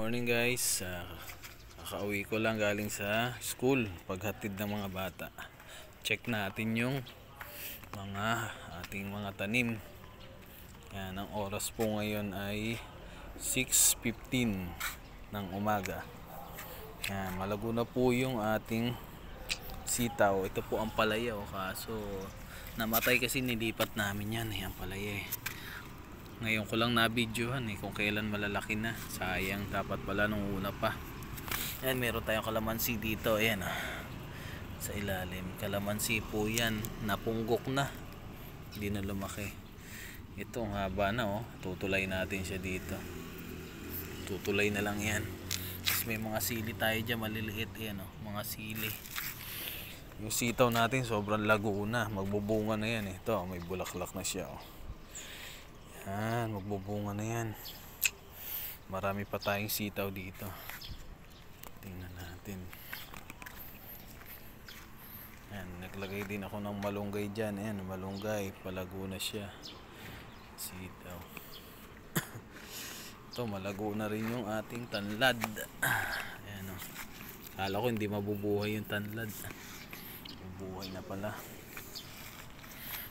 Morning guys, kakauwi ko lang galing sa school paghatid ng mga bata. Check natin yung ating mga tanim. Yan, ang oras po ngayon ay 6:15 ng umaga. Yan, malago na po yung ating sitaw. Ito po ang palaya, kaso namatay kasi nilipat namin yan, ang palaya Ngayon ko lang na-videohan kung kailan malalaki na. Sayang, dapat pala nung una pa. Ayan, meron tayong kalamansi dito. Ayan sa ilalim. Kalamansi po yan. Napunggok na. Hindi na lumaki. Ito, ang haba na Tutulay natin siya dito. Tutulay na lang yan. Tapos may mga sili tayo dyan, maliliit. Ayan mga sili. Yung sitaw natin sobrang lago na. Magbubunga na yan Ito, may bulaklak na siya Yan, magbubunga na yan. Marami pa tayong sitaw dito. Tingnan natin. Yan, naglagay din ako ng malunggay dyan. Ayan, malunggay, palago na siya. Sitaw. Ito, malago na rin yung ating tanlad. Ayan Kala ko hindi mabubuhay yung tanlad. Mabubuhay na pala.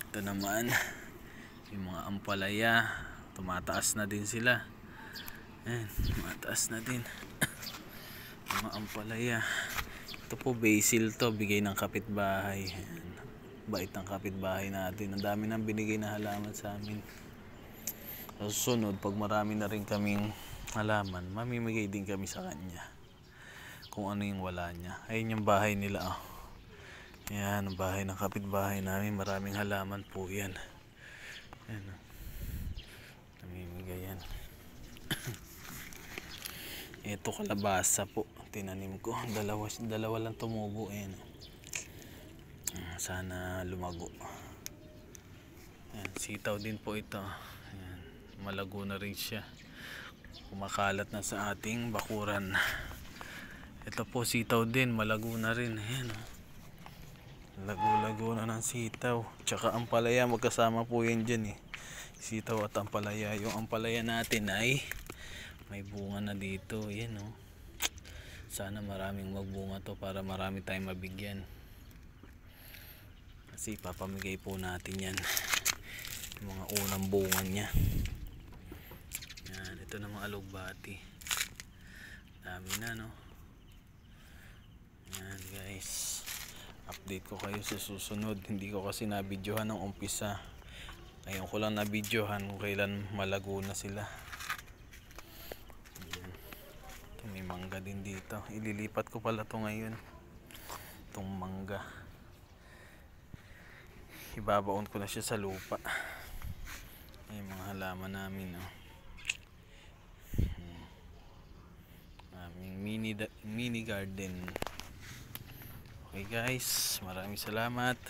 Ito naman yung mga ampalaya, tumataas na din sila. Ayan, tumataas na din mga ampalaya. Ito po basil to, bigay ng kapitbahay. Ayan, bait ng kapitbahay natin. Ang dami nang binigay na halaman sa amin. Sa susunod, pag marami na rin kaming halaman, mamimigay din kami sa kanya kung ano yung wala niya. Ayun yung bahay nila Ayan, ang bahay ng kapitbahay namin. Maraming halaman po yan. Ayan namimigay yan. Ito kalabasa po, tinanim ko. Dalawa lang tumubo. Ayan sana lumago. Ayan, sitaw din po ito. Ayan, malago na rin siya. Kumakalat na sa ating bakuran. Ito po sitaw din, malago na rin. Ayan lago-lago na ng sitaw. Tsaka ampalaya, magkasama po yan dyan Sitaw at ampalaya. Yung ampalaya natin ay may bunga na dito. Yan sana maraming magbunga to para marami tayong mabigyan. Kasi papamigay po natin yan. Yung mga unang bunga niya. Yan, ito na mga alugbati. Dami na Yan guys, update ko kayo sa susunod. Hindi ko kasi na-videohan ng umpisa. Ngayon ko lang na-videohan kung kailan malago na sila. Ito, may mangga din dito. Ililipat ko pala to ngayon. Itong mangga. Ibabaon ko na siya sa lupa. Ay, mga halaman namin aming mini garden. Okay guys, maraming salamat.